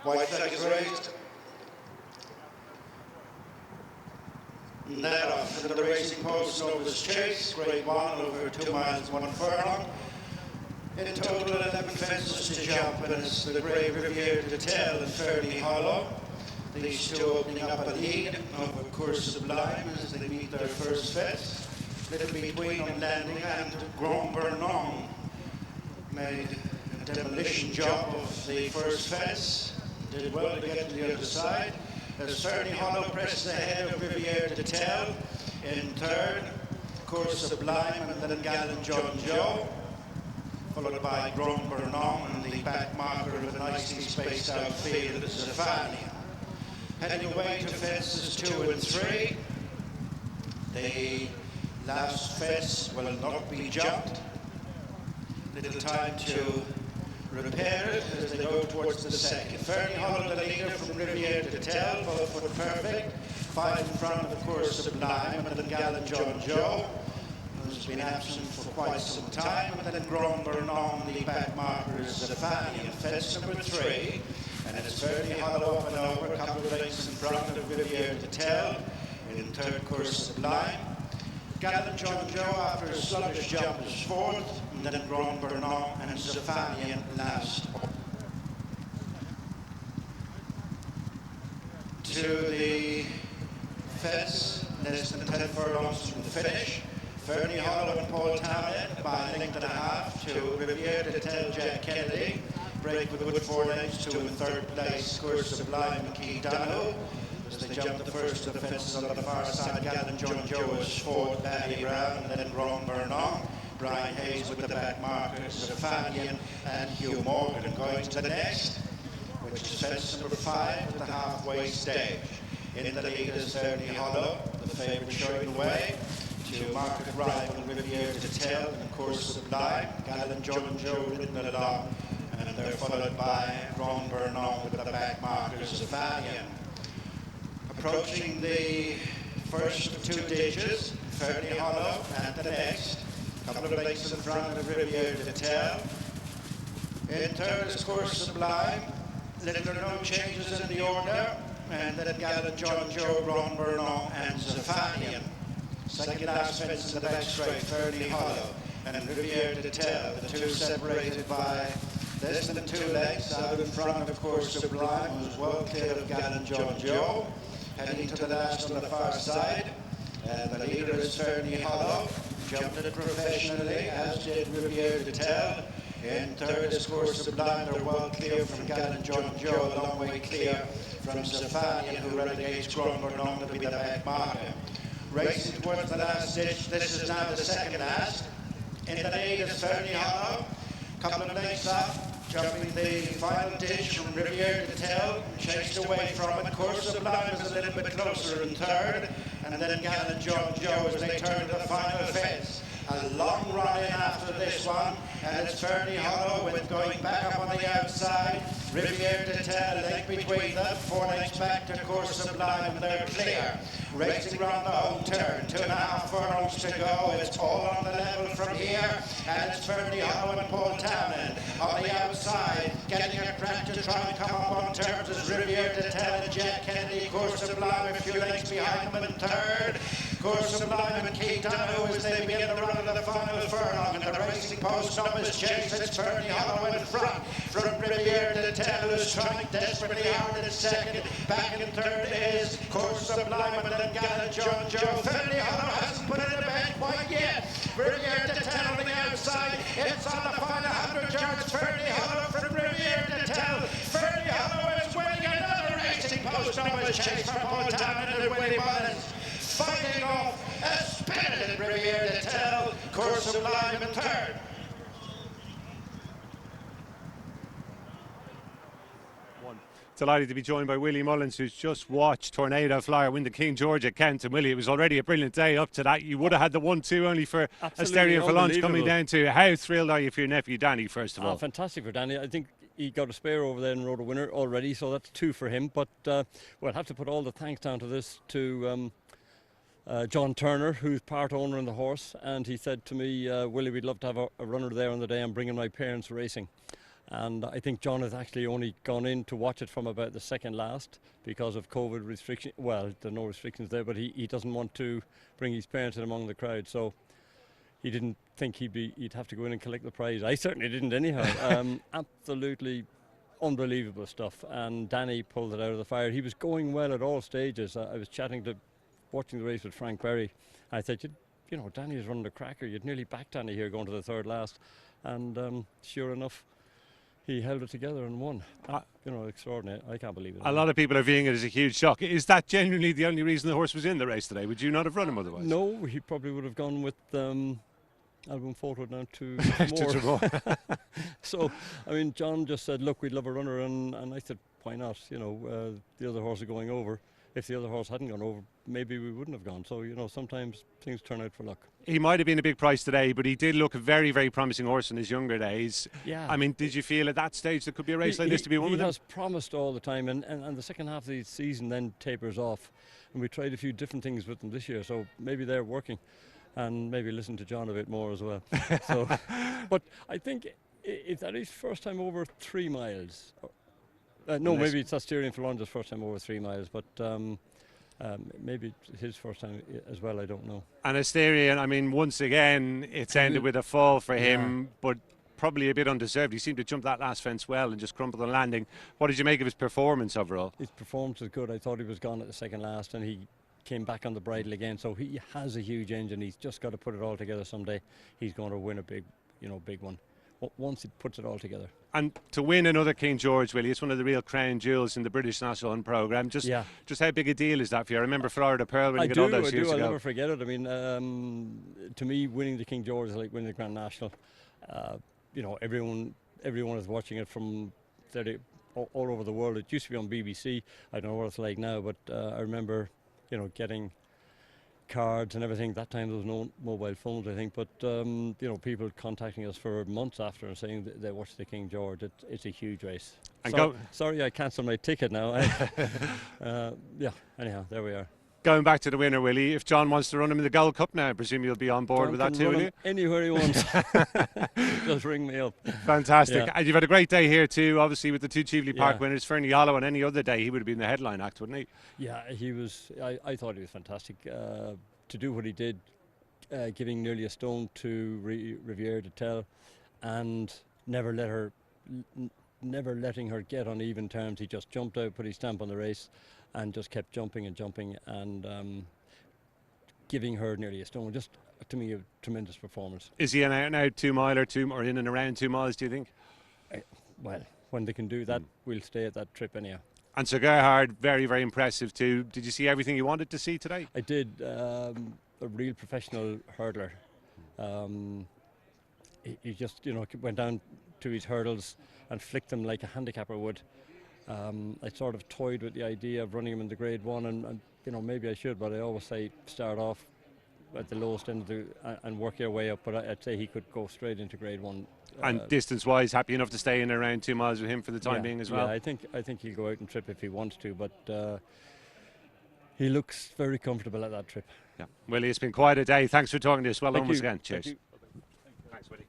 White flag is raised. Net off in the Racing Post Novice Chase, grade 1 over 2 miles 1 furlong. In total 11 fences to jump, and it's the grey Riviere D'etel and Ferny Hollow. These two opening up a lead over course sublime as they meet their first fence. Little between on landing and Grand Bernon made a demolition job of the first fence. Did well to get to the other side. As Ferny Hollow presses ahead of Riviere D'etel in third, course sublime and then Gallant John Joe, followed by Grand Bernon and the back marker of a nicely spaced out field, Zafania. Heading away to fences 2 and 3. The last fence will not be jumped. Little time to repair it as they go towards the second. Ferny Hollow, the leader from Riviere D'etel, both foot perfect. 5 in front of course sublime, and then Gallant John Joe, who's been absent for quite some time, and then Grand Bernon, the back marker is Zafania. Fence number 3. And it's Ferny Hollow up and over, a couple of lengths in front of Riviere D'etel in third course sublime. Gallant John Joe after a sluggish jump is fourth, and then Grand Bernon and Zafania last. To the fence, less than 10 furlongs from the finish. Ferny Hollow and Paul Townend by a length and a half to Riviere D'etel, Jack Kennedy. Break with good 4 lengths to in third place, course sublime and Keith Donoghue. As they jump the first of the fences on the far side, Gallant John Joe is fourth, Paddy Brown, and then Grand Bernon. Brian Hayes with the back markers, Zafanian and Hugh Morgan. And going to the next, which is fence number 5 at the halfway stage. In the lead is Ferny Hollow, the favourite showing the way to market rival Riviere D'etel and course sublime. Gallant John Joe ridden along, and they're followed by Grand Bernon with the back markers, Zafanian. Approaching the first of 2 ditches, Ferny Hollow and the next. A couple of lengths in front of Riviere D'etel. In third is course sublime. Little or no changes in the order. And then Gallant John Joe, Grand Bernon and Zafanian. Second last fence in the back straight, Ferny Hollow and Riviere D'etel. The two separated by less than 2 lengths. Out in front of course sublime, who's well clear of Gallant John Joe. Heading to the last on the far side, and the leader is Ferny Hollow. Jumped it professionally, as did Riviere D'etel. In third is course sublime. They're well clear from Gallant John Joe, a long way clear from Zafanian, who relegates Grand Bernon to be the back marker. Racing towards the last ditch. This is now the second last. In the lead is Ferny Hollow. Couple of lengths up. Jumping the final ditch from Riviere D'etel, chased away from it. Course sublime is a little bit closer in third, and then Gallant John Joe as they turn to the final fence. A long run in after this one, and it's Ferny Hollow with going back up on the outside. Riviere D'etel, a length between them, 4 lengths back to course sublime, and they're clear. Racing round the home turn, 2.5 furlongs to go. It's all on the level from here, and it's Ferny Hollow and Paul Townend on the outside, getting a crack to try and come up on terms as Riviere D'etel and Jack Kennedy. Course sublime a few lengths behind them in third. Course sublime and Keith Donoghue as they begin the run of the final furlong. And the Racing Post Novice Chase, it's Ferny Hollow in front from Riviere D'etel, who's trying desperately hard in second. Back in third is course sublime and then Gallant John Joe. Ferny Hollow hasn't put it in the bank quite yet. Riviere D'etel on the outside. It's on the final 100 yards. Ferny Hollow from Riviere D'etel. Ferny Hollow is winning another Racing Post Novice Chase for Paul Townend and Willie Mullins. Fighting off a splendid Riviere D'etel, course sublime in third. Delighted to be joined by Willie Mullins, who's just watched Tornado Flyer win the King George at Kent. And Willie, it was already a brilliant day up to that. You would have had the 1-2 only for Asteria for lunch coming down to. How thrilled are you for your nephew Danny, first of all? Fantastic for Danny. I think he got a spare over there and rode a winner already, so that's 2 for him. But we'll have to put all the thanks down to this to John Turner, who's part owner in the horse, and he said to me, Willie, we'd love to have a runner there on the day. I'm bringing my parents racing. And I think John has actually only gone in to watch it from about the second last because of COVID restrictions. Well, there are no restrictions there, but he doesn't want to bring his parents in among the crowd. So he didn't think he'd have to go in and collect the prize. I certainly didn't anyhow. Absolutely unbelievable stuff. And Danny pulled it out of the fire. He was going well at all stages. I was watching the race with Frank Berry. I said, you know, Danny is running the cracker. You'd nearly back Danny here going to the third last. And sure enough, he held it together and won. You know, extraordinary. I can't believe it. A lot of people are viewing it as a huge shock. Is that genuinely the only reason the horse was in the race today? Would you not have run him otherwise? No, he probably would have gone with album photo down to more. So, I mean, John just said, look, we'd love a runner, and I said, why not? You know, the other horse are going over. If the other horse hadn't gone over, maybe we wouldn't have gone. So, you know, sometimes things turn out for luck. He might have been a big price today, but he did look a very, very promising horse in his younger days. Yeah. I mean, did you feel at that stage there could be a race like this to be won with him? He has promised all the time, and the second half of the season then tapers off. And we tried a few different things with them this year, so maybe they're working. And maybe listen to John a bit more as well. So, but I think if that is first time over 3 miles, no, maybe it's Asterion Forlonge's first time over 3 miles, but maybe it's his first time as well, I don't know. And Asterion, I mean, once again, it's ended with a fall for him, but probably a bit undeserved. He seemed to jump that last fence well and just crumpled on landing. What did you make of his performance overall? His performance was good. I thought he was gone at the second last, and he came back on the bridle again, so he has a huge engine. He's just got to put it all together someday. He's going to win a big one once he puts it all together. And to win another King George, Willie, it's one of the real crown jewels in the British National Hunt programme. Just how big a deal is that for you? I remember Florida Pearl when you got all those years ago. I'll never forget it. I mean, to me, winning the King George is like winning the Grand National. You know, everyone is watching it from all over the world. It used to be on BBC. I don't know what it's like now, but I remember, you know, getting cards and everything. That time there was no mobile phones, I think, but you know, people contacting us for months after and saying that they watched the King George. It's a huge race. Sorry, I cancelled my ticket now. Yeah, anyhow, there we are. Going back to the winner, Willie, if John wants to run him in the Gold Cup now, I presume you'll be on board John with that too, will you? Anywhere he wants. Just ring me up. Fantastic. Yeah. And you've had a great day here too, obviously, with the 2 Cheveley Park winners, Ferny Hollow, and any other day he would have been the headline act, wouldn't he? Yeah, he was. I thought he was fantastic. To do what he did, giving nearly a stone to Riviere D'etel, and never letting her get on even terms. He just jumped out, put his stamp on the race, and just kept jumping and jumping, and giving her nearly a stone. Just, to me, a tremendous performance. Is he an out-and-out 2 mile or in and around 2 miles, do you think? Well, when they can do that, we'll stay at that trip anyhow. And Sir Gerhard, very, very impressive too. Did you see everything you wanted to see today? I did. A real professional hurdler. He just, you know, went down to his hurdles and flicked them like a handicapper would. I sort of toyed with the idea of running him in the Grade 1, and you know, maybe I should, but I always say start off at the lowest end of and work your way up. But I'd say he could go straight into Grade 1. And distance-wise, happy enough to stay in around 2 miles with him for the time being as well. Yeah, I think he'll go out and trip if he wants to, but he looks very comfortable at that trip. Yeah, Willie, it's been quite a day. Thanks for talking to us. Well done once again. Cheers. Thanks, Willie.